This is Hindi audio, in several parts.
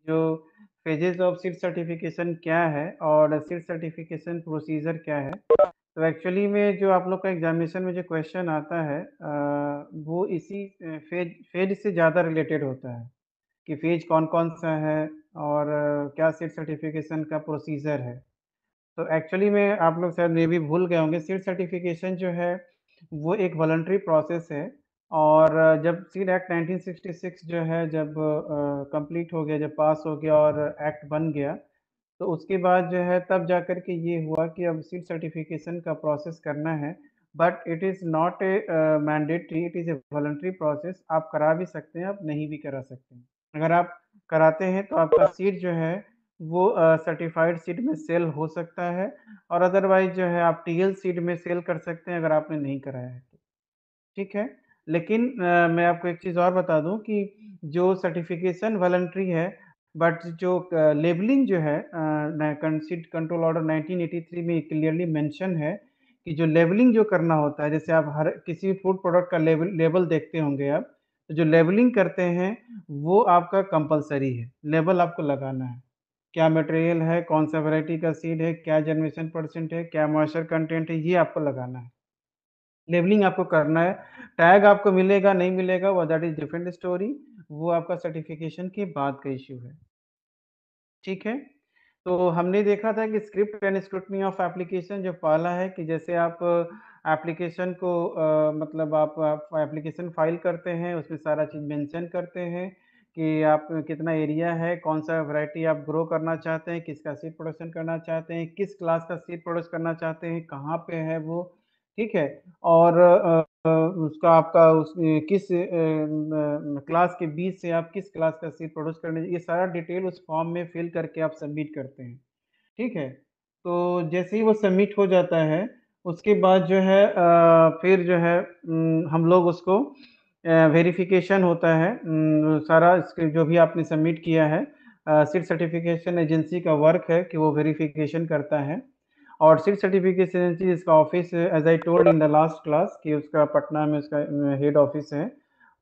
जो फेजेस ऑफ सीड सर्टिफिकेशन क्या है और सीड सर्टिफिकेशन प्रोसीजर क्या है। तो एक्चुअली में जो आप लोग का एग्जामिनेशन में जो क्वेश्चन आता है वो इसी फेज फेज से ज़्यादा रिलेटेड होता है कि फेज कौन-कौन सा है और क्या सीड सर्टिफिकेशन का प्रोसीजर है। तो एक्चुअली में आप लोग शायद मे बी भूल गए होंगे, सीड सर्टिफिकेशन जो है वो एक वॉलंटरी प्रोसेस है और जब सीड एक्ट 1966 जो है जब कंप्लीट हो गया, जब पास हो गया और एक्ट बन गया, तो उसके बाद जो है तब जाकर के ये हुआ कि अब सीड सर्टिफिकेशन का प्रोसेस करना है। But it is not a mandatory, it is a voluntary process. आप करा भी सकते हैं, आप नहीं भी करा सकते हैं। अगर आप कराते हैं तो आपका सीड जो है वो सर्टिफाइड सीड में सेल हो सकता है और अदरवाइज़ जो है आप टीएल सीड में सेल कर सकते हैं अगर आपने नहीं कराया है तो, ठीक है? लेकिन मैं आपको एक चीज़ और बता दूँ कि जो सर्टिफ़िकेशन वॉलंटरी है, बट जो लेबलिंग जो है न कंसीड कंट्रोल ऑर्डर 1983 में क्लियरली मेंशन है कि जो लेबलिंग जो करना होता है, जैसे आप हर किसी भी फूड प्रोडक्ट का लेबल लेबल देखते होंगे आप, तो जो लेबलिंग करते हैं, वो आपका कंपल्सरी है, लेबल आपको लगाना है। क्या मटेरियल है, कौन-सा वैरायटी का सीड है, क्या जर्मिनेशन परसेंट है, क्या मॉइस्चर कंटेंट है, ये आपको लगाना है। लेबलिंग आपको करना है, टैग आपको मिलेगा, नहीं मिलेगा वो दैट इज़ डिफरेंट स्टोरी, वो आपका सर्टिफ़िकेशन के बाद का इश्यू है, ठीक है? तो हमने देखा था कि script and scrutiny of application जो पहला है कि जैसे आप एप्लीकेशन को मतलब आप एप्लीकेशन फ़ाइल करते हैं, उसमें सारा चीज़ मेंशन करते हैं कि आप कितना एरिया है, कौन-सा वैरायटी आप ग्रो करना चाहते हैं, किसका सीड प्रोडक्शन करना चाहते हैं, किस क्लास का सीड प्रोड्यूस करना चाहते हैं, कहाँ पे है वो, ठीक है? और उसका आपका किस क्लास के बीच से आप किस क्लास का सीड प्रोड्यूस करने ये सारा डिटेल उस फॉर्म में फिल करके आप सबमिट करते हैं, ठीक है? तो जैसे ही वो सबमिट हो जाता है, उसके बाद जो है फिर जो है हम लोग उसको वेरिफ़िकेशन होता है सारा इसके जो भी आपने सबमिट किया है सीड सर्टिफ़िकेशन एजेंसी का वर्क है कि वो वेरिफ़िकेशन करता है और सीड सर्टिफ़िकेशन एजेंसी इसका office as I told in the last class कि उसका पटना में उसका हेड ऑफ़िस है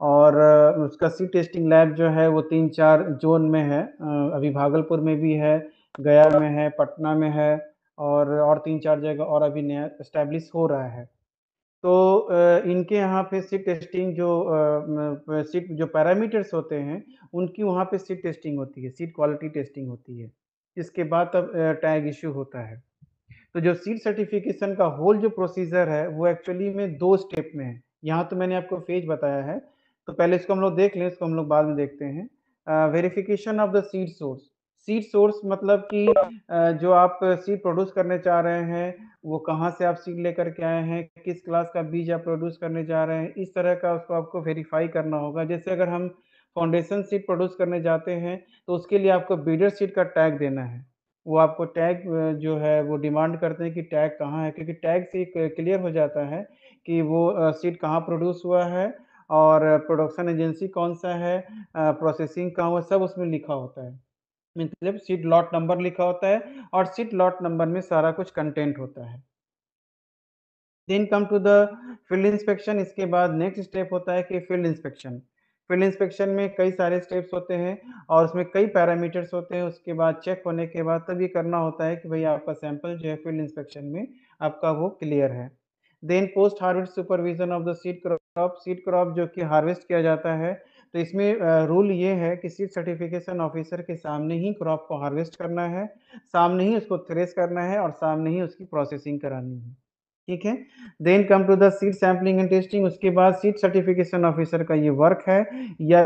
और उसका सीड टेस्टिंग लैब जो है वो 3-4 ज़ोन में है अभी भागलपुर में भी है, गया में है, पटना में है और 3-4 जगह और अभी नया एस्टेब्लिश हो रहा है। तो इनके यहाँ पे सीड टेस्टिंग जो सीड जो पैरामीटर्स होते हैं, उनकी वहाँ पे सीड टेस्टिंग होती है, सीड क्वालिटी टेस्टिंग होती है। इसके बाद तब टैग इश्यू होता है। तो जो सीड सर्टिफ़िकेशन का होल जो प्रोसीजर है, वो एक्चुअली में 2 स्टेप में है। यहाँ तो मैंने आपको फ़ेज़ बताया है, तो पहले इसको हम लोग देख लें, इसको हम लोग बाद में देखते हैं। Verification of the seed source. Seed source मतलब कि जो आप सीड प्रोड्यूस करने चाह रहे हैं, वो कहाँ से आप सीड लेकर के आए हैं, किस क्लास का बीज आप प्रोड्यूस करने जा रहे हैं, इस तरह का उसको आपको वेरीफ़ाई करना होगा। जैसे अगर हम फाउंडेशन सीड प्रोड्यूस करने जाते हैं, तो उसके लिए आपको बीडर सीड का टैग देना है। वो आपको टैग जो है वो डिमांड करते हैं कि टैग कहाँ है क्योंकि टैग से क्लियर हो जाता है कि वो सीड कहाँ प्रोड्यूस हुआ है और प्रोडक्शन एजेंसी कौन-सा है, प्रोसेसिंग कहाँ हुआ, सब उसमें लिखा होता है। मतलब सीड लॉट नंबर लिखा होता है और सीड लॉट नंबर में सारा कुछ कंटेंट होता है। Then come to the field inspection इसके बाद नेक्स्ट स्टेप होता है कि फील्ड इंस्पेक्शन। फील्ड इंस्पेक्शन में कई सारे स्टेप्स होते हैं और उसमें कई पैरामीटर्स होते हैं, उसके बाद चेक होने के बाद तब ये करना होता है कि भई आपका सैंपल जो है फील्ड इंस्पेक्शन में आपका वो क्लियर है। Then post harvest supervision of the seed crop जो कि हार्वेस्ट किया जाता है, तो इसमें रूल ये है कि सीड सर्टिफिकेशन ऑफिसर के सामने ही क्रॉप को हार्वेस्ट करना है, सामने ही उसको थ्रेश करना है और सामने ही उसकी प्रोसेसिंग करानी है। ठीक है? Then come to the seed sampling and testing उसके बाद सीड सर्टिफिकेशन ऑफिसर का ये वर्क है या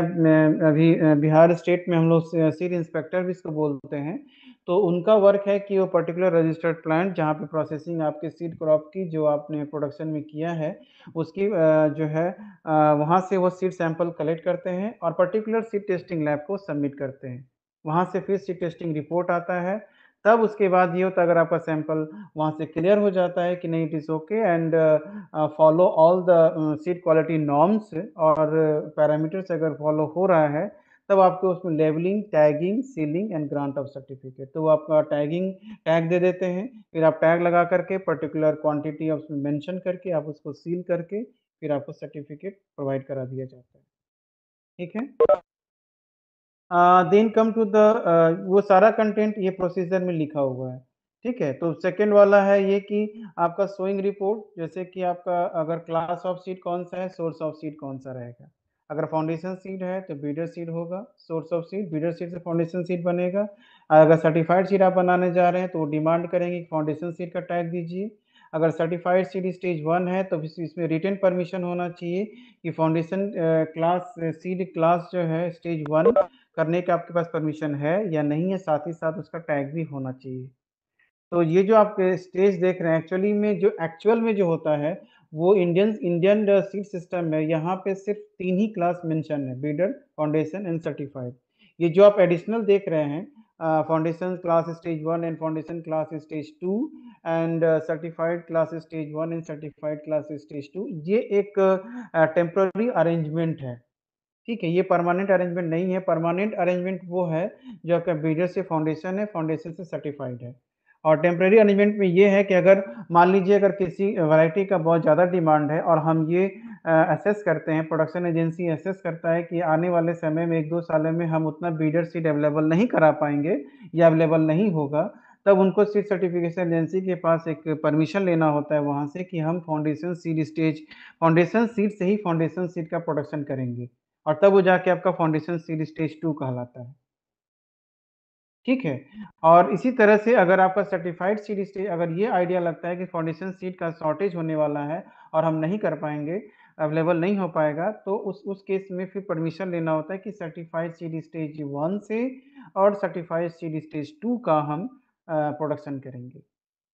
अभी बिहार स्टेट में हम लोग सीड इंस्पेक्टर भी इसको बोलते हैं। तो उनका वर्क है कि वो पर्टिकुलर रजिस्टर्ड प्लांट जहाँ पे प्रोसेसिंग आपके सीड क्रॉप की जो आपने प्रोडक्शन में किया है, उसकी जो है वहाँ से वो सीड सैंपल कलेक्ट करते हैं और पर्टिकुलर सीड टेस्टिंग लैब को सबमिट करते हैं। वहाँ से फिर सीड टेस्टिंग रिपोर्ट आता है, तब उसके बाद ये होता है अगर आपका सैंपल वहाँ से क्लियर हो जाता है कि नहीं it is okay and follow all the seed quality norms और पैरामीटर्स अगर फॉलो हो रहा है, तब आपको उसमें labelling, tagging, ceiling and grant of certificate. तो वो आपका टैग दे देते हैं, फिर आप टैग लगा करके पर्टिकुलर क्वांटिटी आप उसमें मेंशन करके आप उसको सील करके फिर आपको सर्टिफिकेट प्रोवाइड करा दिया जाता है। ठीक है? देन कम टू द वो सारा कंटेंट ये प्रोसीजर में लिखा हुआ है, ठीक है? तो सेकंड वाला है ये कि आपका शोइंग रिपोर्ट, जैसे कि आपका अगर क्लास ऑफ सीड कौन-सा है, सोर्स ऑफ सीड कौन-सा रहेगा। अगर फाउंडेशन सीड है तो बीडर सीड होगा, source of seed, bidder seed से फाउंडेशन सीड बनेगा। अगर सर्टिफाइड सीड आप बनाने जा रहे हैं तो वो डिमांड करेंगे कि फाउंडेशन सीड का टैग दीजिए। अगर सर्टिफाइड सीड स्टेज 1 है तो इसमें रिटन परमिशन होना चाहिए कि फाउंडेशन क्लास सीड क्लास जो है स्टेज 1 करने का आपके पास परमिशन है या नहीं है, साथ ही साथ उसका टैग भी होना चाहिए। तो ये जो आप स्टेज देख रहे हैं एक्चुअल में जो होता है, वो इंडियन सीट सिस्टम में यहाँ पे सिर्फ़ 3 ही क्लास मेंशन है, बिल्डर, फाउंडेशन एंड सर्टिफाइड। ये जो आप एडिशनल देख रहे हैं foundation class stage 1 and foundation class stage 2 and certified class stage 1 and certified class stage 2, ये एक टेम्परेरी अरेंजमेंट है। ठीक है, ये परमानेंट अरेंजमेंट नहीं है, परमानेंट अरेंजमेंट वो है जो आपका बिल्डर से फाउंडेशन है, फाउंडेशन से सर्टिफाइड है। और टेम्परेरी अरेंजमेंट में ये है कि अगर मान लीजिए अगर किसी वैरायटी का बहुत ज़्यादा डिमांड है और हम ये असेस करते हैं, प्रोडक्शन एजेंसी असेस करता है कि आने वाले समय में 1-2 सालों में हम उतना बिल्डर सीड अवेलेबल नहीं करा पाएँगे या अवेलेबल नहीं होगा, तब उनको सीड सर्टिफिकेशन एजेंसी के पास एक परमिशन लेना होता है वहाँ से कि हम फाउंडेशन सीड से ही फाउंडेशन सीड का प्रोडक्शन करेंगे। और तब वो जाके आपका फाउंडेशन सीड स्टेज 2 कहलाता है, ठीक है? और इसी तरह से अगर आपका सर्टिफाइड सीड स्टेज अगर ये आइडिया लगता है कि फाउंडेशन सीड का शॉर्टेज होने वाला है और हम नहीं कर पाएँगे, अवेलेबल नहीं हो पाएगा, तो उस केस में फिर परमिशन लेना होता है कि सर्टिफाइड सीड स्टेज 1 से और सर्टिफाइड सीड स्टेज 2 का हम प्रोडक्शन करेंगे।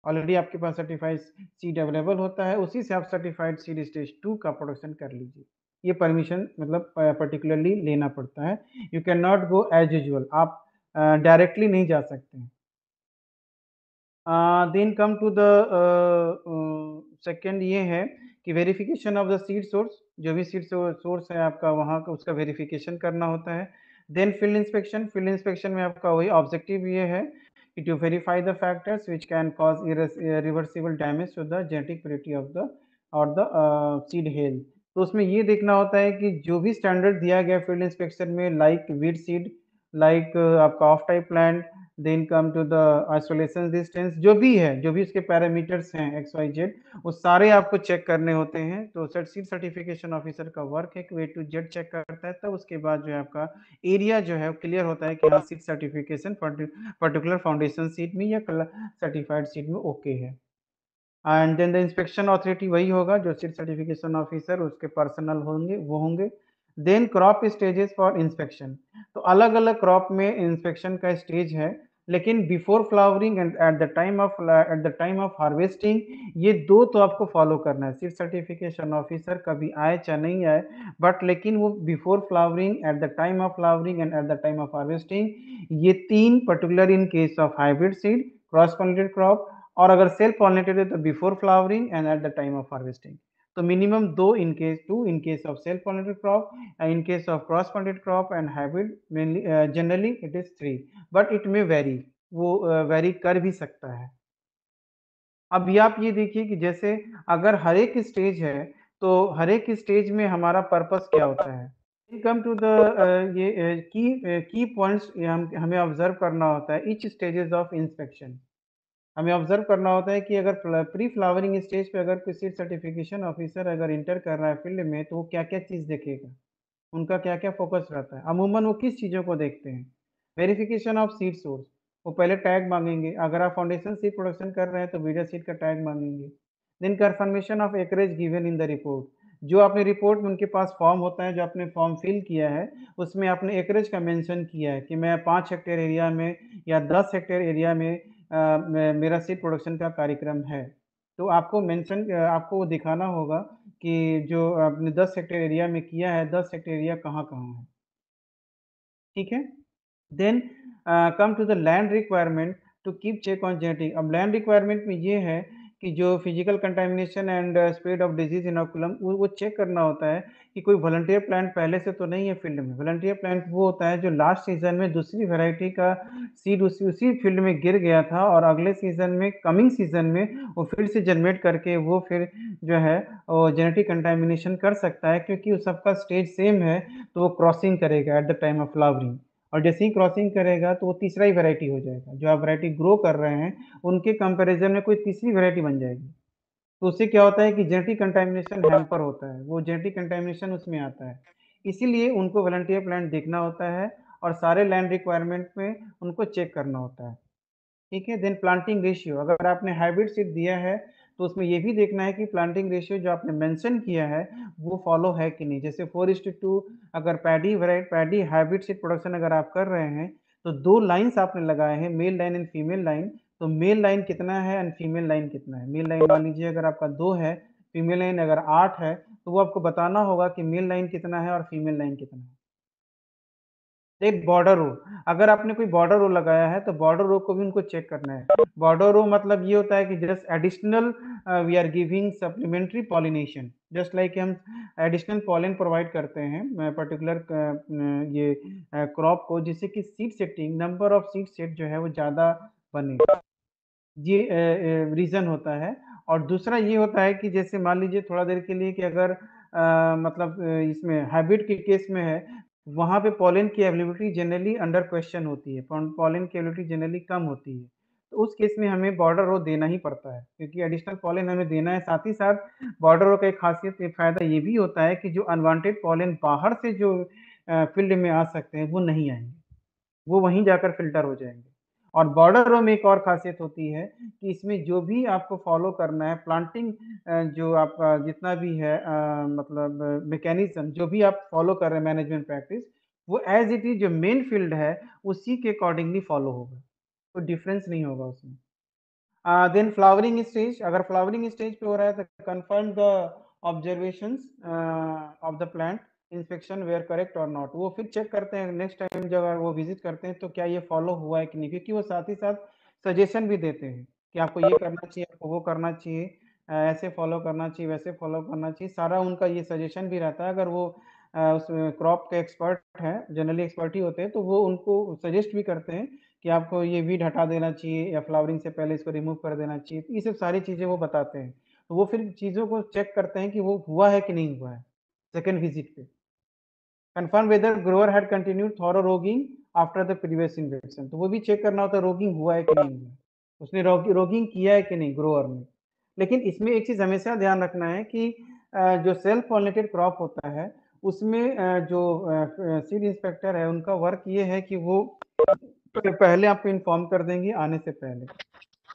ऑलरेडी आपके पास सर्टिफाइड सीड अवेलेबल होता है, उसी से आप सर्टिफाइड सीड स्टेज 2 का प्रोडक्शन कर लीजिए। ये परमिशन मतलब पर्टिकुलरली लेना पड़ता है। You can not go as usual, आप डायरेक्टली नहीं जा सकते हैं। Then come to the second ये है कि verification of the seed source, जो भी सीड सोर्स है आपका वहाँ का उसका वेरिफिकेशन करना होता है। देन फील्ड इंस्पेक्शन में आपका वही ऑब्जेक्टिव ये है कि to verify the factors which can cause reversible damage to the genetic purity of the और द सीड हेल्थ। तो उसमें ये देखना होता है कि जो भी स्टैंडर्ड दिया गया फील्ड इंस्पेक्शन में लाइक वीड सीड, लाइक आपका off type plant, then come to the isolation distance, जो भी उसके पैरामीटर्स हैं एक्स वाई जेड, वो सारे आपको चेक करने होते हैं। तो सीड सर्टिफिकेशन ऑफिसर का वर्क है कि वो ए टू जेड चेक करता है, तब उसके बाद जो है आपका एरिया जो है वो क्लियर होता है कि हाँ seed certification particular foundation seed में या सर्टिफाइड सीड में ओके है। And then the inspection authority वही होगा जो सीड सर्टिफिकेशन ऑफिसर उसके पर्सनल होंगे वो होंगे। Then crop stages for inspection, तो अलग अलग क्रॉप में इंस्पेक्शन का स्टेज है, लेकिन before flowering and at the time of harvesting, ये दो तो आपको फॉलो करना है। सीड सर्टिफिकेशन ऑफिसर कभी आए चाहे नहीं आए, बट लेकिन वो before flowering, at the time of flowering and at the time of harvesting, ये तीन particular in case of hybrid seed, cross pollinated crop, और अगर सेल्फ पॉलिनेटेड है तो before flowering and at the time of harvesting. तो मिनिमम दो in case two in case of self pollinated crop, in case of cross pollinated crop and hybrid mainly generally it is 3, but it may very, वो वेरी कर भी सकता है। अब ये आप ये देखिए कि जैसे अगर हर एक स्टेज है, तो हर एक स्टेज में हमारा पर्पस क्या होता है? कम टू द ये की पॉइंट्स हम हमें ऑब्जर्व करना होता है ईच स्टेजेस ऑफ इंस्पेक्शन। हमें ऑब्जर्व करना होता है कि अगर प्री फ्लावरिंग स्टेज पे अगर किसी सर्टिफिकेशन ऑफिसर अगर इंटर कर रहा है फील्ड में, तो वो क्या-क्या चीज़ देखेगा? उनका क्या-क्या फ़ोकस रहता है? अमूमन वो किस चीज़ों को देखते हैं? वेरिफिकेशन ऑफ सीड सोर्स, वो पहले टैग माँगेंगे। अगर आप फाउंडेशन सीड प्रोडक्शन कर रहे हैं, तो बीडर सीड का टैग माँगेंगे। Then confirmation of acreage given in the report, जो आपने रिपोर्ट में उनके पास फॉर्म होता है, जो आपने फॉर्म फिल किया है, उसमें आपने एकरेज का मेंशन किया है कि मैं 5 हेक्टेयर एरिया में या 10 हेक्टेयर एरिया में मेरा सीड प्रोडक्शन का कार्यक्रम है। तो आपको वो दिखाना होगा कि जो आपने 10 हेक्टेयर एरिया में किया है, 10 हेक्टेयर एरिया कहाँ-कहाँ है, ठीक है? Then come to the land requirement to keep check on genetic. अब लैंड रिक्वायरमेंट में ये है कि जो physical contamination and spread of disease inoculum, वो चेक करना होता है कि कोई वॉलंटियर प्लांट पहले से तो नहीं है फील्ड में। वॉलंटियर प्लांट वो होता है जो लास्ट सीजन में दूसरी वैरायटी का सीड उसी फील्ड में गिर गया था और अगले सीजन में, कमिंग सीजन में वो फिर से जनरेट करके वो फिर जो है जेनेटिक कंटामिनेशन कर सकता है, क्योंकि उस सबका स्टेज सेम है, तो वो क्रॉसिंग करेगा eight the time of flowering. और जैसे ही क्रॉसिंग करेगा तो वो तीसरा ही वैरायटी हो जाएगा। जो आप वैरायटी ग्रो कर रहे हैं, उनके कंपैरिजन में कोई तीसरी वैरायटी बन जाएगी। तो उससे क्या होता है कि जेनेटिक कंटामिनेशन हैम्पर होता है, वो जेनेटिक कंटामिनेशन उसमें आता है। इसीलिए उनको वॉलंटियर प्लांट देखना होता है और सारे लैंड रिक्वायरमेंट में उनको चेक करना होता है। ठीक है, देन प्लांटिंग रेशियो, अगर आपने हाइब्रिड सीड दिया है तो उसमें ये भी देखना है कि प्लांटिंग रेशियो जो आपने मेंशन किया है वो फॉलो है कि नहीं। जैसे 4:2 अगर पैडी हाइब्रिड सीड प्रोडक्शन अगर आप कर रहे हैं तो 2 लाइन्स आपने लगाए हैं, male line and female line. तो मेल लाइन कितना है एंड फीमेल लाइन कितना है? मेल लाइन मान लीजिए अगर आपका 2 है, फीमेल लाइन अगर 8 है, तो वो आपको बताना होगा कि मेल लाइन कितना है और फीमेल लाइन कितना है। एक बॉर्डर रो, अगर आपने कोई बॉर्डर रो लगाया है तो बॉर्डर रो को भी उनको चेक करना है। बॉर्डर रो मतलब ये होता है कि just additional we are giving supplementary pollination, just like हम एडिशनल पॉलन प्रोवाइड करते हैं पर्टिकुलर ये क्रॉप को, जिससे कि seed setting number of seed set जो है वो ज़्यादा बने। ये रीज़न होता है। और दूसरा ये होता है कि जैसे मान लीजिए थोड़ा देर के लिए कि अगर मतलब इसमें हाइब्रिड के केस में है, वहाँ पे पॉलन की अवेलेबिलिटी जनरली अंडर क्वेश्चन होती है, पॉलन की अवेलेबिलिटी जनरली कम होती है। तो उस केस में हमें बॉर्डर रो देना ही पड़ता है, क्योंकि एडिशनल पॉलन हमें देना है। साथ ही साथ बॉर्डर रो का एक खासियत, एक फ़ायदा ये भी होता है कि जो अनवांटेड पॉलन बाहर से जो फील्ड में आ सकते हैं, वो नहीं आएँगे। वो वहीं जाकर फ़िल्टर हो जाएँगे। और बॉर्डर रो में एक और ख़ासियत होती है कि इसमें जो भी आपको फ़ॉलो करना है प्लांटिंग जो आपका जितना भी है मतलब मैकेनिज़्म जो भी आप फ़ॉलो कर रहे हैं मैनेजमेंट प्रैक्टिस, वो एज़ इट इज़ जो मेन फ़ील्ड है, उसी के अकॉर्डिंगली फ़ॉलो होगा। कोई डिफ़रेंस नहीं होगा उसमें। देन फ्लावरिंग स्टेज, अगर फ्लावरिंग स्टेज पे हो रहा है तो confirm the observations of the plant inspection were correct और नॉट। वो फिर चेक करते हैं नेक्स्ट टाइम जब वो विजिट करते हैं तो क्या ये फॉलो हुआ है कि नहीं, क्योंकि वो साथ ही साथ सजेशन भी देते हैं कि आपको ये करना चाहिए, आपको वो करना चाहिए, ऐसे फॉलो करना चाहिए, वैसे फॉलो करना चाहिए। सारा उनका ये सजेशन भी रहता है। अगर वो उस क्रॉप के एक्सपर्ट हैं, जनरली एक्सपर्ट ही होते हैं, तो वो उनको सजेस्ट भी करते हैं कि आपको ये वीड हटा देना चाहिए या फ्लावरिंग से पहले इसको रिमूव कर देना चाहिए। तो ये सब सारी चीज़ें वो बताते हैं। तो वो फिर चीज़ों को चेक करते हैं कि वो हुआ है कि नहीं हुआ है, सेकंड विज़िट पे। Confirm whether grower had continued thorough roguing after the previous infection. तो वो भी चेक करना होता है रोगिंग हुआ है कि नहीं हुआ है। उसने रोगिंग किया है कि नहीं ग्रोवर ने। लेकिन इसमें एक चीज़ हमेशा ध्यान रखना है कि जो सेल्फ पॉलिनेटेड क्रॉप होता है, उसमें जो सीड इंस्पेक्टर है, उनका वर्क ये है कि वो पहले आपको इन्फॉर्म कर देंगे आने से पहले।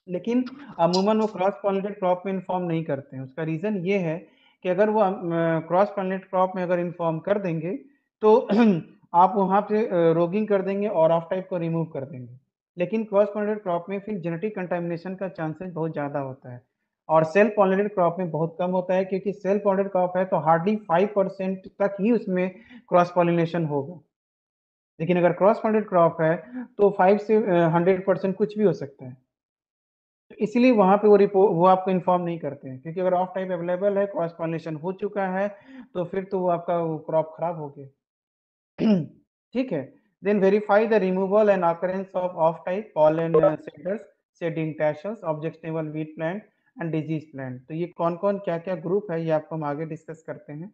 लेकिन अमूमन वो क्रॉस पॉलिनेटेड क्रॉप में इन्फॉर्म नहीं करते हैं। उसका रीज़न ये है कि अगर वो क्रॉस पॉलिनेटेड क्रॉप में अगर इन्फॉर्म कर देंगे तो आप वहाँ पे रोगिंग कर देंगे और ऑफ टाइप को रिमूव कर देंगे। लेकिन क्रॉस पॉलिनेटेड क्रॉप में फिर जेनेटिक कंटामिनेशन का चांसेस बहुत ज़्यादा होता है और सेल्फ पॉलिनेटेड क्रॉप में बहुत कम होता है, क्योंकि सेल्फ पॉलिनेटेड क्रॉप है तो हार्डली 5% तक ही उसमें क्रॉस पॉलिनेशन होगा। लेकिन अगर क्रॉस पॉलिनेटेड क्रॉप है तो 5 से 100% कुछ भी हो सकता है। तो इसीलिए वहाँ पे वो आपको इन्फॉर्म नहीं करते हैं, क्योंकि अगर ऑफ टाइप अवेलेबल है, क्रॉस पॉलिनेशन हो चुका है, तो फिर तो वो आपका वो क्रॉप खराब हो गया। ठीक है? Then verify the removal and occurrence of off type pollen shedders, shedding tassels, objectionable weed plant and disease plant. तो ये कौन-कौन, क्या-क्या ग्रुप है, ये आपको हम आगे डिस्कस करते हैं।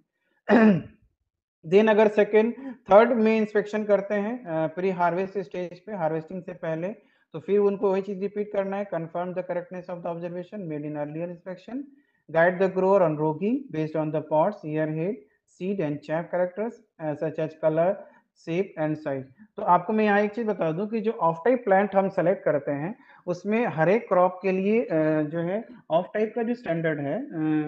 देन अगर सेकंड थर्ड में इंस्पेक्शन करते हैं प्री हार्वेस्ट स्टेज पे, हार्वेस्टिंग से पहले, तो फिर उनको वही चीज रिपीट करना है, confirm the correctness of the observation made in earlier inspection, guide the grower on roguing based on the pots, ear head, seed and chaff characters such as colour, shape and size. तो आपको मैं यहाँ एक चीज बता दूं कि जो ऑफ टाइप प्लांट हम सेलेक्ट करते हैं उसमें हर एक क्रॉप के लिए जो है ऑफ टाइप का जो स्टैंडर्ड है,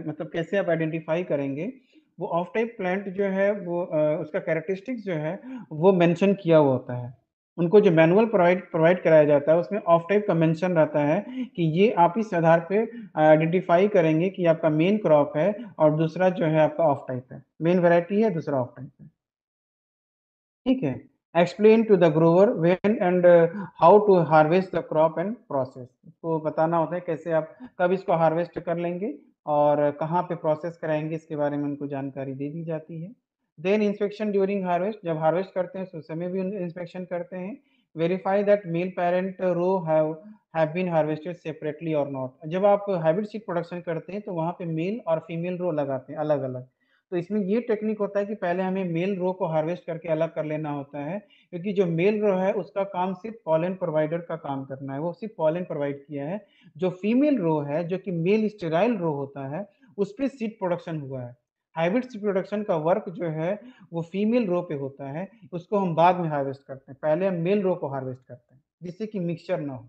मतलब कैसे आप आइडेंटिफाई करेंगे, वो ऑफ टाइप प्लांट जो है वो उसका कैरेक्टरिस्टिक्स जो है वो मेंशन किया हुआ होता है। उनको जो मैनुअल प्रोवाइड प्रोवाइड कराया जाता है उसमें ऑफ टाइप का मेंशन रहता है कि ये आप इस आधार पे आइडेंटिफाई करेंगे कि आपका मेन क्रॉप है और दूसरा जो है आपका ऑफ टाइप है, मेन वैरायटी है, दूसरा ऑफ टाइप है। ठीक है? Explain to the grower when and how to harvest the crop and process. उसको बताना होता है कैसे आप कब इसको हार्वेस्ट कर लेंगे और कहाँ पे प्रोसेस कराएँगे, इसके बारे में उनको जानकारी दे दी जाती है। देन इंस्पेक्शन ड्यूरिंग हार्वेस्ट, जब हार्वेस्ट करते हैं उस समय भी इंस्पेक्शन करते हैं। Verify that male parent row have been harvested separately और नॉट। जब आप हाइब्रिड सीड प्रोडक्शन करते हैं तो वहाँ पे मेल और फीमेल रो लगाते हैं अलग-अलग। तो इसमें ये टेक्निक होता है कि पहले हमें मेल रो को हार्वेस्ट करके अलग कर लेना होता है, क्योंकि जो मेल रो है उसका काम सिर्फ पॉलन प्रोवाइडर का काम करना है, वो सिर्फ पॉलन प्रोवाइड किया है। जो फीमेल रो है, जो कि मेल स्टेराइल रो होता है, उस पे सीड प्रोडक्शन हुआ है। हाइब्रिड सीड प्रोडक्शन का वर्क जो है वो फीमेल रो पे होता है, उसको हम बाद में हार्वेस्ट करते हैं, पहले हम मेल रो को हार्वेस्ट करते हैं जिससे कि मिक्सचर ना हो।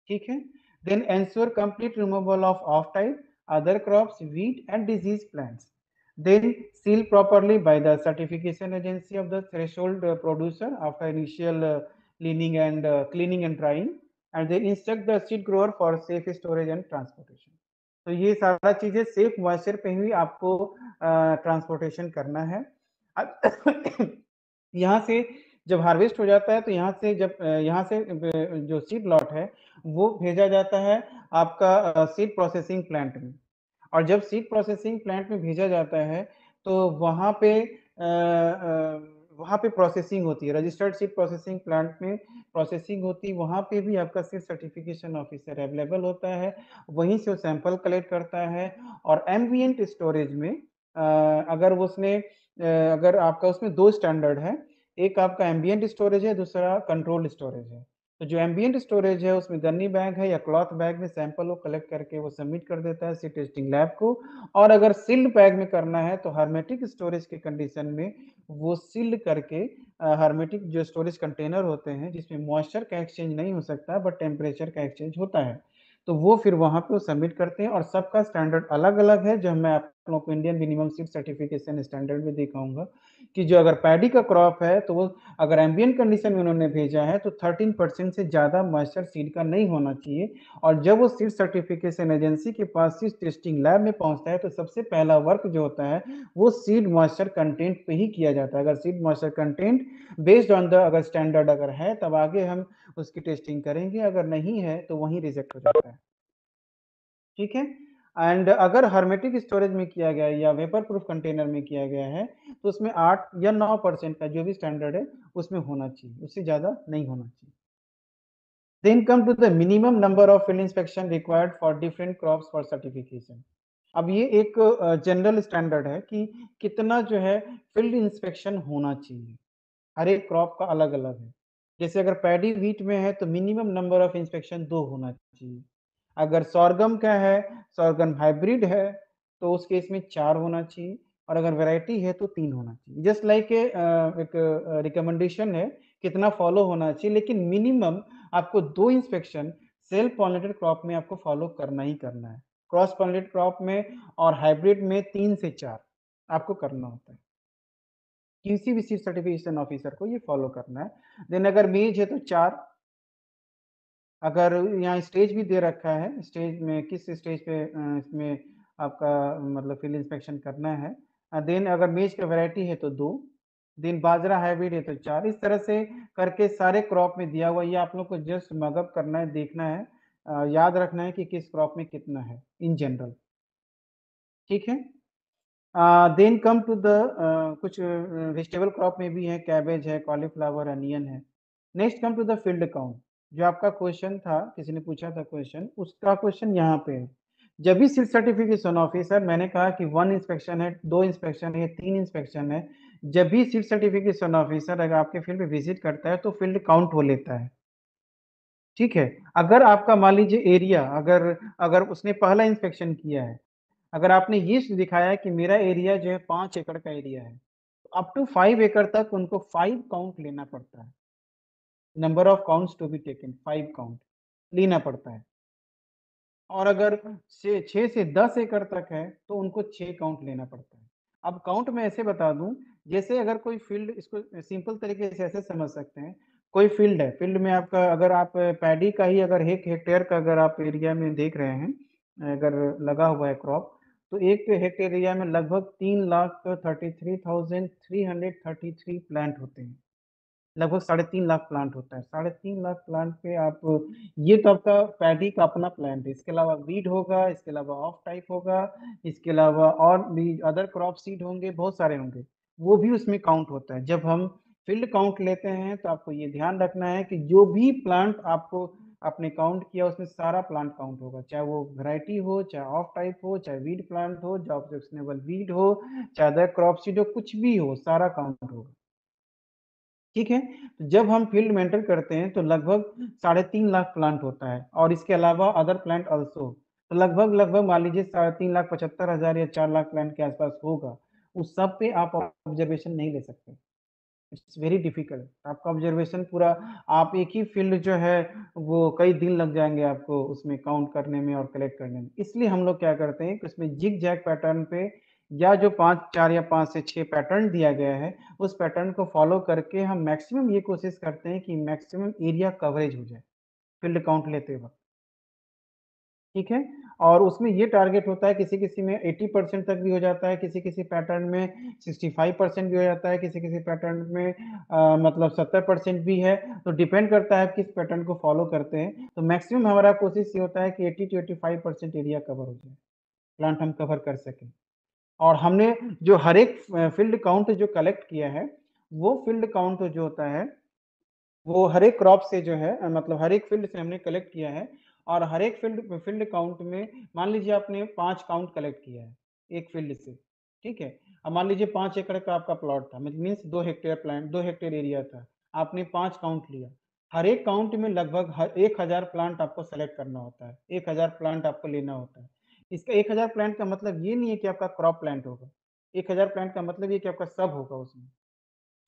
ठीक है। Then ensure complete removal of off type, other crops, weed and disease plants. Then seal properly by the certification agency of the threshold producer after initial cleaning and drying, and then instruct the seed grower for safe storage and transportation. तो ये सारा चीजें सेफ मॉइस्चर पे ही आपको ट्रांसपोर्टेशन करना है। यहाँ से जब हार्वेस्ट हो जाता है तो यहाँ से जब यहाँ से जो सीड लॉट है वो भेजा जाता है आपका सीड प्रोसेसिंग प्लांट में, और जब सीड प्रोसेसिंग प्लांट में भेजा जाता है तो वहाँ पे प्रोसेसिंग होती है, रजिस्टर्ड सीड प्रोसेसिंग प्लांट में प्रोसेसिंग होती है, वहाँ पे भी आपका सीड सर्टिफिकेशन ऑफिसर अवेलेबल होता है, वहीं से वो सैंपल कलेक्ट करता है। और एम्बिएंट स्टोरेज में अगर आपका उसमें दो स्टैंडर्ड है, एक आपका एम्बिएंट स्टोरेज है, दूसरा कंट्रोल स्टोरेज है। तो जो एम्बिएंट स्टोरेज है उसमें गन्नी बैग है या क्लॉथ बैग में सैंपल वो कलेक्ट करके वो सबमिट कर देता है सीड टेस्टिंग लैब को। और अगर सील्ड बैग में करना है तो हार्मेटिक स्टोरेज के कंडीशन में वो सील्ड करके, हार्मेटिक जो स्टोरेज कंटेनर होते हैं जिसमें मॉइस्चर का एक्सचेंज नहीं हो सकता बट टेम्परेचर का एक्सचेंज होता है, तो वो फिर वहाँ पे वो सबमिट करते हैं। और सबका स्टैंडर्ड अलग अलग है, जो मैं आप लोगों को Indian minimum seed certification standard में दिखाऊंगा कि जो अगर पैडी का क्रॉप है तो वो अगर एम्बिएंट कंडीशन में उन्होंने भेजा है तो 13% से ज़्यादा मॉइस्चर सीड का नहीं होना चाहिए। और जब वो सीड सर्टिफिकेशन एजेंसी के पास सीड टेस्टिंग लैब में पहुंचता है तो सबसे पहला वर्क जो होता है वो सीड मॉइस्चर कंटेंट पे ही किया जाता है। अगर seed moisture content based on the अगर स्टैंडर्ड अगर है तब आगे हम उसकी टेस्टिंग करेंगे, अगर नहीं है तो वहीं रिजेक्ट हो जाता है। ठीक है। एंड अगर हर्मेटिक स्टोरेज में किया गया है या वेपर प्रूफ कंटेनर में किया गया है तो उसमें 8 या 9% का जो भी स्टैंडर्ड है उसमें होना चाहिए, उससे ज्यादा नहीं होना चाहिए। Then come to the minimum number of field inspection required for different crops for certification. अब ये एक जनरल स्टैंडर्ड है कि कितना जो है फील्ड इंस्पेक्शन होना चाहिए, हर एक क्रॉप का अलग अलग है। जैसे अगर पैडी व्हीट में है तो मिनिमम नंबर ऑफ इंस्पेक्शन 2 होना चाहिए। अगर सोरगम का है, सोरगम हाइब्रिड है, तो उस केस में 4 होना चाहिए, और अगर वैरायटी है तो 3 होना चाहिए। जस्ट लाइक एक रिकमेंडेशन है कितना फॉलो होना चाहिए, लेकिन मिनिमम आपको 2 इंस्पेक्शन सेल्फ पॉलिनेटेड क्रॉप में आपको फॉलो करना ही करना है। क्रॉस पॉलिनेटेड क्रॉप में और हाइब्रिड में 3 से 4 आपको करना होता है। किसी भी सीड सर्टिफिकेशन ऑफिसर को ये फॉलो करना है। देन अगर मेज है तो 4, अगर यहाँ स्टेज भी दे रखा है, स्टेज में किस स्टेज पे इसमें आपका मतलब फील्ड इंस्पेक्शन करना है। देन अगर मेज का वैरायटी है तो 2, देन बाजरा हाइब्रिड है तो 4। इस तरह से करके सारे क्रॉप में दिया हुआ, ये आप लोग को जस्ट मगअप करना है, देखना है, याद रखना है कि किस क्रॉप में कितना है इन जनरल। ठीक है। देन कम टू द कुछ वेजिटेबल क्रॉप में भी है, कैबेज है, कॉलीफ्लावर, अनियन है। Next come to the field count. जो आपका क्वेश्चन था, किसी ने पूछा था क्वेश्चन, उसका क्वेश्चन यहाँ पे है। जब भी सीड सर्टिफिकेशन ऑफिसर, मैंने कहा कि 1 इंस्पेक्शन है, 2 इंस्पेक्शन है, 3 इंस्पेक्शन है, जब भी सीड सर्टिफिकेशन ऑफिसर अगर आपके फील्ड पे विजिट करता है तो फील्ड काउंट वो लेता है। ठीक है। अगर आपका मान लीजिए एरिया, अगर अगर उसने पहला इंस्पेक्शन किया है, अगर आपने ये दिखाया कि मेरा एरिया जो है 5 एकड़ का एरिया है, तो अप टू 5 एकड़ तक उनको 5 काउंट लेना पड़ता है। Number of counts to be taken, 5 count लेना पड़ता है। और अगर से 6 से 10 एकड़ तक है तो उनको 6 काउंट लेना पड़ता है। अब काउंट मैं ऐसे बता दूं, जैसे अगर कोई फील्ड, इसको सिंपल तरीके से ऐसे समझ सकते हैं, कोई फील्ड है, फील्ड में आपका अगर आप पैडी का ही अगर 1 हेक्टेयर का अगर आप एरिया में देख रहे हैं, अगर लगा हुआ है क्रॉप, तो 1 हेक्टेयर एरिया में लगभग 3,33,333 प्लांट होते हैं। लगभग 3.5 लाख प्लांट होता है। 3.5 लाख प्लांट पे आप, ये तो आपका पैडी का अपना प्लांट है, इसके अलावा वीड होगा, इसके अलावा ऑफ टाइप होगा, इसके अलावा और भी अदर क्रॉप सीड होंगे, बहुत सारे होंगे, वो भी उसमें काउंट होता है। जब हम फील्ड काउंट लेते हैं तो आपको ये ध्यान रखना है कि जो भी प्लांट आपको आपने काउंट किया, उसमें सारा प्लांट काउंट होगा, चाहे वो वैरायटी हो, चाहे ऑफ टाइप हो, चाहे वीड प्लांट हो, चाहे ऑब्जेक्शनेबल वीड हो, चाहे अदर क्रॉप सीड हो, कुछ भी हो, सारा काउंट होगा। ठीक है, तो जब हम फील्ड में एंटर करते हैं तो लगभग 3.5 लाख प्लांट होता है, और इसके अलावा अदर प्लांट ऑल्सो, तो लगभग लगभग मान लीजिए 3,75,000 या 4 लाख प्लांट के आसपास होगा। उस सब पे आप ऑब्जर्वेशन नहीं ले सकते, इट्स वेरी डिफिकल्ट। आपका ऑब्जर्वेशन पूरा, आप एक ही फील्ड जो है वो कई दिन लग जाएंगे आपको उसमें काउंट करने में और कलेक्ट करने में। इसलिए हम लोग क्या करते हैं कि उसमें जिग जैग पैटर्न पे, या जो 4 या 5 से 6 पैटर्न दिया गया है, उस पैटर्न को फॉलो करके हम मैक्सिमम ये कोशिश करते हैं कि मैक्सिमम एरिया कवरेज हो जाए फील्ड काउंट लेते वक्त। ठीक है, और उसमें ये टारगेट होता है, किसी किसी में 80% तक भी हो जाता है, किसी किसी पैटर्न में 65% भी हो जाता है, किसी किसी पैटर्न में मतलब 70% भी है। तो डिपेंड करता है आप किस पैटर्न को फॉलो करते हैं। तो मैक्सिमम हमारा कोशिश ये होता है कि 80 to 85% एरिया कवर हो जाए, प्लांट हम कवर कर सकें। और हमने जो हर एक फील्ड काउंट जो कलेक्ट किया है, वो फील्ड काउंट जो होता है, वो हर एक क्रॉप से जो है मतलब हर एक फील्ड से हमने कलेक्ट किया है। और हर एक फील्ड फील्ड काउंट में मान लीजिए आपने 5 काउंट कलेक्ट किया है एक फील्ड से, ठीक है। अब मान लीजिए 5 एकड़ का आपका प्लॉट था, means 2 hectare plant, 2 hectare area था, आपने 5 काउंट लिया। हर एक काउंट में लगभग 1,000 प्लांट आपको सेलेक्ट करना होता है, 1,000 प्लांट आपको लेना होता है। इसका 1,000 प्लांट का मतलब ये नहीं है कि आपका क्रॉप प्लांट होगा, 1,000 प्लांट का मतलब ये कि आपका सब होगा उसमें।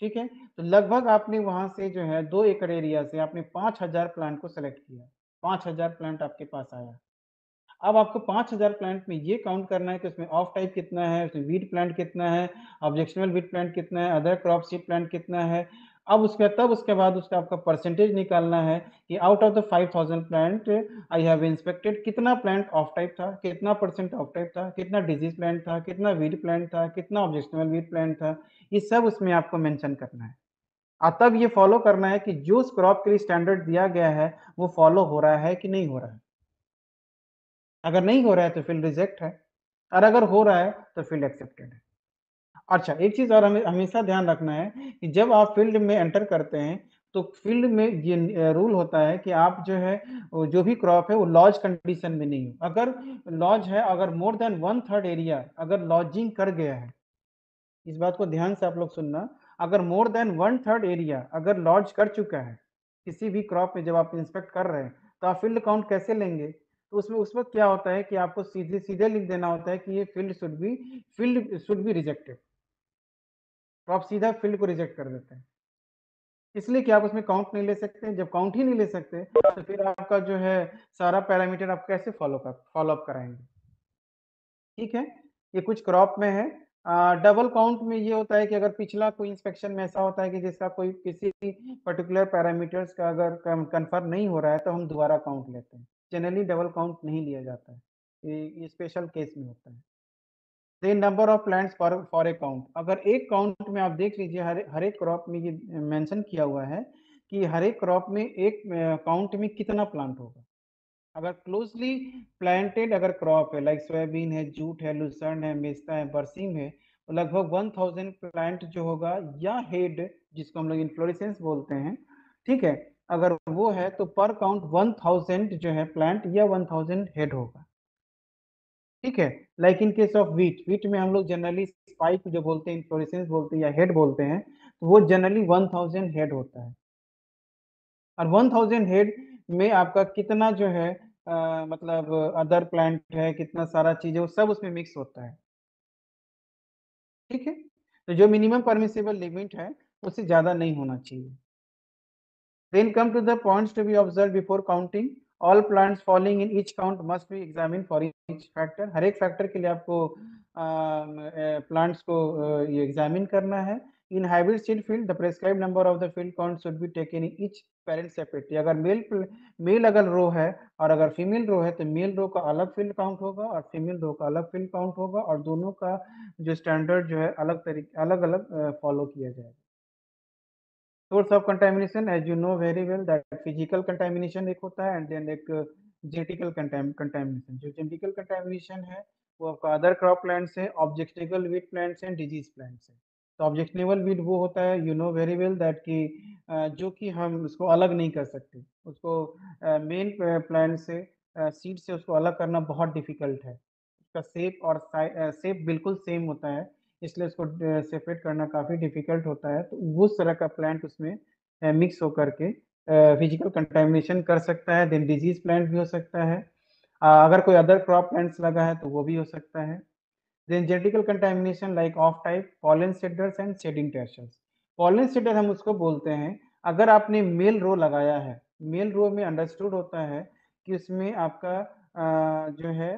ठीक है, तो लगभग आपने वहां से जो है 2 एकड़ एरिया से आपने 5,000 प्लांट को सेलेक्ट किया, 5,000 प्लांट आपके पास आया। अब आपको 5,000 प्लांट में ये काउंट करना है कि उसमें ऑफ टाइप कितना है, उसमें वीड प्लांट कितना है, ऑब्जेक्शनल वीड प्लांट कितना है, अदर क्रॉप सीड प्लांट कितना है। अब उसके बाद उसका आपका परसेंटेज निकालना है कि out of the 5,000 plant I have inspected, कितना प्लांट ऑफ टाइप था, कितना परसेंट ऑफ टाइप था, कितना डिजीज प्लांट था, कितना वीड प्लांट था, कितना ऑब्जेक्शनल वीड प्लांट था। ये सब उसमें आपको मेंशन करना है। तब ये फॉलो करना है कि जो उस क्रॉप के लिए स्टैंडर्ड दिया गया है वो फॉलो हो रहा है कि नहीं हो रहा है। अगर नहीं हो रहा है तो फील्ड रिजेक्ट है, और अगर हो रहा है तो फील्ड एक्सेप्टेड है। अच्छा, एक चीज और हमें हमेशा ध्यान रखना है कि जब आप फील्ड में एंटर करते हैं तो फील्ड में ये रूल होता है कि आप जो है जो भी क्रॉप है वो लॉज कंडीशन में नहीं हो। अगर लॉज है, अगर मोर देन 1/3 एरिया अगर लॉजिंग कर गया है, इस बात को ध्यान से आप लोग सुनना, अगर मोर देन 1/3 एरिया अगर लॉज कर चुका है किसी भी क्रॉप में, जब आप इंस्पेक्ट कर रहे हैं तो आप फील्ड काउंट कैसे लेंगे? तो उसमें उस वक्त क्या होता है कि आपको सीधे सीधे लिख देना होता है कि ये फील्ड शुड बी रिजेक्टेड। तो आप सीधा फील्ड को रिजेक्ट कर देते हैं, इसलिए कि आप उसमें काउंट नहीं ले सकते। जब काउंट ही नहीं ले सकते तो फिर आपका जो है सारा पैरामीटर आप कैसे फॉलो अप कराएंगे? ठीक है, ये कुछ क्रॉप में है। डबल काउंट में ये होता है कि अगर पिछला कोई इंस्पेक्शन में ऐसा होता है कि जिसका कोई किसी पर्टिकुलर पैरामीटर्स का अगर कंफर्म नहीं हो रहा है तो हम दोबारा काउंट लेते हैं। जनरली डबल काउंट नहीं लिया जाता है, ये स्पेशल केस में होता है। Then number of plants for a count, अगर एक काउंट में आप देख लीजिए हर एक क्रॉप में ये मेंशन किया हुआ है कि हर एक क्रॉप में एक काउंट में कितना प्लांट होगा। अगर क्लोजली प्लांटेड अगर क्रॉप है, लाइक सोयाबीन है, जूट है, लुसर्न है, मेस्ता है, बरसीम है, तो लगभग 1,000 प्लांट जो होगा, या हेड जिसको हम लोग इन्फ्लोरेसेंस बोलते हैं, ठीक है, अगर वो है तो पर काउंट 1,000 जो है प्लांट या 1,000 हेड होगा। ठीक है, like in case of wheat में हम लोग जनरली स्पाइक जो बोलते हैं, इन्फ्लोरेसेंस बोलते हैं या हेड बोलते हैं, तो वो जनरली 1,000 हेड होता है। और 1,000 हेड में आपका कितना जो है मतलब अदर प्लांट है, कितना सारा चीज है, वो सब उसमें मिक्स होता है। ठीक है, तो जो मिनिमम परमिसिबल लिमिट है उससे ज्यादा नहीं होना चाहिए। Then come to the points to be observed before counting. All plants falling in each count must be examined for each factor. हर एक फैक्टर के लिए आपको प्लांट्स को ये एग्जामिन करना है। In hybrid seed field the prescribe number of the field count should be taken in each parent separately. अगर मेल अगर रो है और अगर फीमेल रो है तो मेल रो का अलग फील्ड काउंट होगा और फीमेल रो का अलग फील्ड काउंट होगा, और दोनों का जो स्टैंडर्ड जो है अलग तरीके अलग अलग फॉलो किया जाएगा। Source of contamination, as you know very well that physical contamination एक होता है, एंड देन एक जेनेटिकल कंटामिनेशन। जो जेनेटिकल कंटामिनेशन है वो आपका अदर क्रॉप प्लांट से, ऑब्जेक्टेबल वीट प्लांट से, डिजीज प्लांट से। तो ऑब्जेक्शनेबल वीट वो होता है, you know very well that कि जो कि हम उसको अलग नहीं कर सकते, उसको मेन प्लांट से सीड से उसको अलग करना बहुत डिफिकल्ट है। उसका शेप और शेप बिल्कुल सेम होता है, इसलिए उसको सेपरेट करना काफ़ी डिफिकल्ट होता है। तो उस तरह का प्लांट उसमें मिक्स होकर के फिजिकल कंटामिनेशन कर सकता है, देन डिजीज प्लांट भी हो सकता है। अगर कोई अदर क्रॉप प्लांट्स लगा है तो वो भी हो सकता है। Then genetical contamination like off type, pollen shedders and shedding tertials. Pollen shedder हम उसको बोलते हैं, अगर आपने मेल रो लगाया है, मेल रो में अंडरस्टूड होता है कि उसमें आपका जो है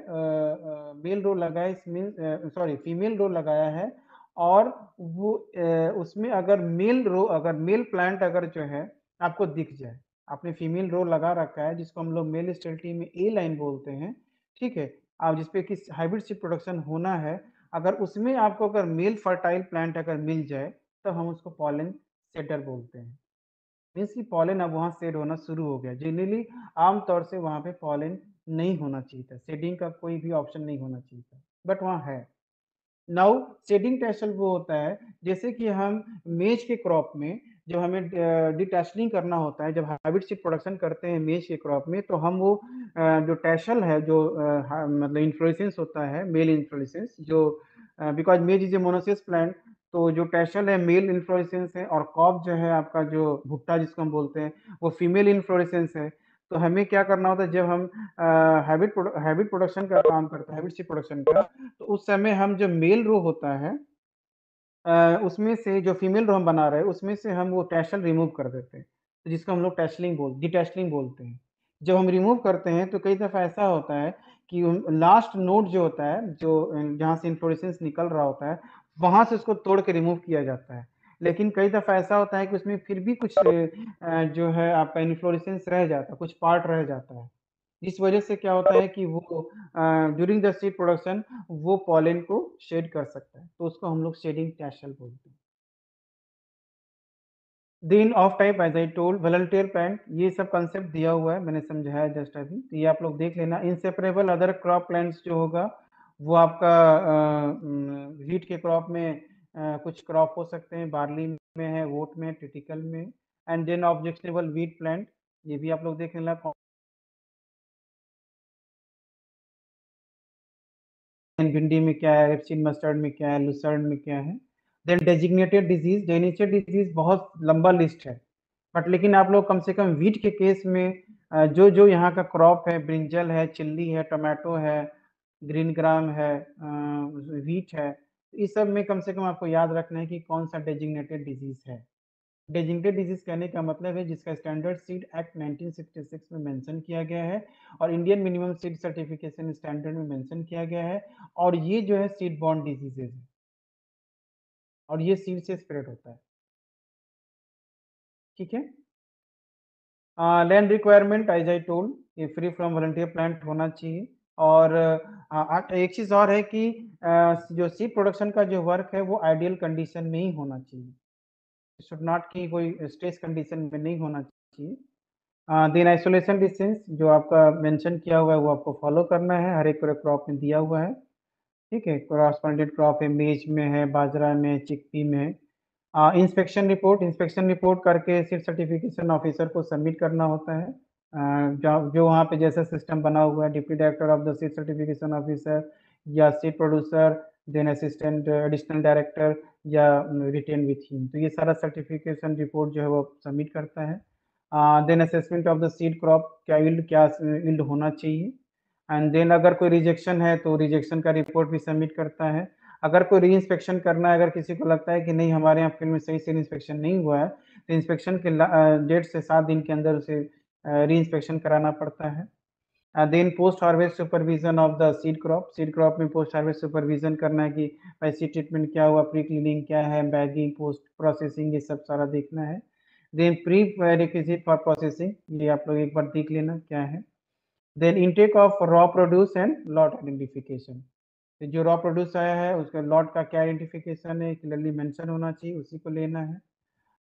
मेल रो लगा है, इसमें सॉरी फीमेल रो लगाया है, और वो उसमें अगर अगर मेल प्लांट अगर जो है आपको दिख जाए, आपने फीमेल रो लगा रखा है जिसको हम लोग मेल स्टेरिलिटी में ए लाइन बोलते हैं, ठीक है, आप जिसपे कि हाइब्रिड सीड प्रोडक्शन होना है, अगर उसमें आपको अगर मेल फर्टाइल प्लांट अगर मिल जाए, तब हम उसको पॉलन सेटर बोलते हैं। मीन्स कि पॉलन अब वहाँ सेट होना शुरू हो गया। जनरली आम तौर से वहाँ पे पॉलन नहीं होना चाहिए था, शेडिंग का कोई भी ऑप्शन नहीं होना चाहिए था, बट वहाँ है। नाउ शेडिंग टैसल वो होता है, जैसे कि हम मेज के क्रॉप में जब हमें डिटैसलिंग करना होता है, जब हाइब्रिड सीड प्रोडक्शन करते हैं मेज के क्रॉप में, तो हम वो जो टैसल है, जो मतलब इन्फ्लोरेसेंस होता है, मेल इन्फ्लोरेसेंस, जो बिकॉज मेज इज ए मोनोसिस प्लांट, तो जो टैसल है मेल इन्फ्लोरेसेंस है, और कॉप जो है आपका जो भुट्टा जिसको हम बोलते हैं, वो फीमेल इन्फ्लोरेसेंस है। तो हमें क्या करना होता है, जब हम हाइब्रिड प्रोडक्शन का काम करते हैं, हाइब्रिड सीड प्रोडक्शन का, तो उस समय हम जो मेल रो होता है उसमें से जो फीमेल रो हम बना रहे हैं, उसमें से हम वो टैसल रिमूव कर देते हैं, तो जिसको हम लोग डिटैसलिंग बोलते हैं। जब हम रिमूव करते हैं तो कई दफ़ा ऐसा होता है कि लास्ट नोड जो होता है, जो जहाँ से इन्फ्लोरेसेंस निकल रहा होता है, वहाँ से उसको तोड़ के रिमूव किया जाता है। लेकिन कई दफ़ा ऐसा होता है कि उसमें फिर भी कुछ जो है आपका इन्फ्लोरेसेंस रह जाता है, कुछ पार्ट रह जाता है। इस वजह से क्या होता है कि वो ड्यूरिंग द सीड प्रोडक्शन वो पॉलन को शेड कर सकता है, तो उसको हम लोग शेडिंग टैसल बोलते हैं। Then off type as I told volunteer plant, ये सब कंसेप्ट दिया हुआ है, मैंने समझाया जस्ट अभी, तो ये आप लोग देख लेना। इनसेपरेबल अदर क्रॉप प्लांट्स जो होगा वो आपका वीट के क्रॉप में कुछ क्रॉप हो सकते हैं, बार्ली में है, वोट में, ट्रिटिकल में। And then objectionable weed plant, ये भी आप लोग देख लेना, भिंडी में क्या है, रेपसीड मस्टर्ड में क्या है, लुसर्न में क्या है। Then designated disease, designated disease बहुत लंबा लिस्ट है, बट लेकिन आप लोग कम से कम वीट के केस में जो जो यहाँ का क्रॉप है, ब्रिंजल है, चिल्ली है, टोमेटो है, ग्रीन ग्राम है, वीट है, इस सब में कम से कम आपको याद रखना है कि कौन सा डेजिग्नेटेड डिजीज है। डेजिग्नेटेड डिजीज कहने का मतलब है जिसका स्टैंडर्ड सीड एक्ट 1966 में मेंशन किया गया है, और Indian minimum seed certification standard में मेंशन किया गया है, और ये जो है सीड बॉर्न डिजीजेज है, और ये सीड से स्प्रेड होता है, ठीक है। Land requirement as I told, ये फ्री फ्रॉम वॉलंटियर प्लांट होना चाहिए। और एक चीज़ और है कि जो सीड प्रोडक्शन का जो वर्क है वो आइडियल कंडीशन में ही होना चाहिए, शुड नॉट कि कोई स्ट्रेस कंडीशन में नहीं होना चाहिए। देन आइसोलेशन डिस्टेंस जो आपका मेंशन किया हुआ है वो आपको फॉलो करना है, हर एक क्रॉप में दिया हुआ है, ठीक है। क्रॉस क्रॉप है, मेज में है, बाजरा में, चिकपी में है। इंस्पेक्शन रिपोर्ट करके सीड सर्टिफिकेशन ऑफिसर को सबमिट करना होता है। जो वहाँ पे जैसा सिस्टम बना हुआ है, deputy director of the seed certification officer या seed producer, then assistant additional director, या रिटेन विथ हिम, तो ये सारा सर्टिफिकेशन रिपोर्ट जो है वो सबमिट करता है। Then assessment of the seed crop, क्या यील्ड होना चाहिए। एंड देन अगर कोई रिजेक्शन है तो रिजेक्शन का रिपोर्ट भी सबमिट करता है। अगर कोई री इंस्पेक्शन करना है, अगर किसी को लगता है कि नहीं हमारे यहाँ फील्ड में सही से इंस्पेक्शन नहीं हुआ है, तो इंस्पेक्शन के डेट से 7 दिन के अंदर उसे री इंस्पेक्शन कराना पड़ता है। Then post harvest supervision of the seed crop में पोस्ट हार्वेस्ट सुपरविजन करना है कि पैसी ट्रीटमेंट क्या हुआ, प्री क्लीनिंग क्या है, बैगिंग, पोस्ट प्रोसेसिंग, ये सब सारा देखना है। Then prerequisite for processing, ये आप लोग एक बार देख लेना क्या है। Then intake of raw produce and lot identification, तो जो रॉ प्रोड्यूस आया है उसका लॉट का क्या आइडेंटिफिकेशन है, क्लियरली मेंशन होना चाहिए, उसी को लेना है।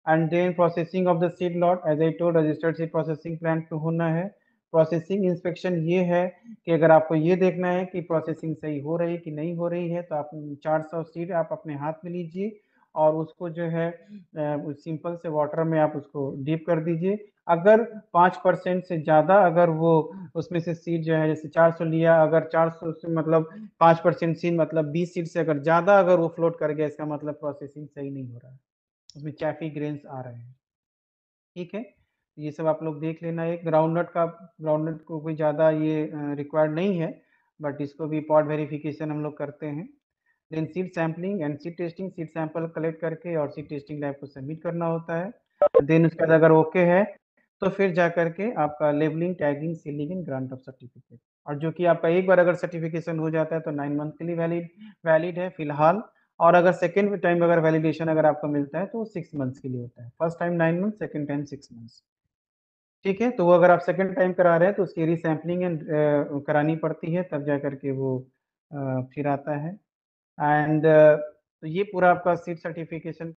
And then processing of the seed lot, as I told registered seed processing plant पे होना है। प्रोसेसिंग इंस्पेक्शन ये है कि अगर आपको ये देखना है कि प्रोसेसिंग सही हो रही है कि नहीं हो रही है, तो आप 400 सीड आप अपने हाथ में लीजिए और उसको जो है सिंपल से वाटर में आप उसको डिप कर दीजिए। अगर 5% से ज़्यादा अगर वो उसमें से सीड जो है जैसे 400 लिया, अगर 400 से मतलब 5% सीड मतलब 20 सीड से अगर ज़्यादा अगर वो फ्लोट कर गया, इसका मतलब प्रोसेसिंग सही नहीं हो रहा है, उसमें चैफी ग्रेन्स आ रहे हैं। ठीक है? ये सब आप लोग देख लेना। एक ग्राउंडनट को कोई ज़्यादा ये रिक्वायर्ड नहीं है, बट इसको भी पॉड वेरिफिकेशन हम लोग करते हैं। Then seed sampling and seed testing, seed sample collect करके और सीड टेस्टिंग लैब को सबमिट करना होता है। देन उसके बाद अगर ओके है, तो फिर जा कर के आपका labelling, tagging, ceiling and grant of certificate. और जो कि आपका एक बार अगर सर्टिफिकेशन हो जाता है तो 9 मंथ के लिए वैलिड है फिलहाल। और अगर सेकंड टाइम अगर वैलिडेशन अगर आपको मिलता है तो 6 मंथ्स के लिए होता है। First time 9 month, second time 6 months. ठीक है? तो वो अगर आप सेकंड टाइम करा रहे हैं तो उसकी रीसैंपलिंग एंड करानी पड़ती है, तब जा कर के वो फिर आता है। एंड तो ये पूरा आपका सीड सर्टिफिकेशन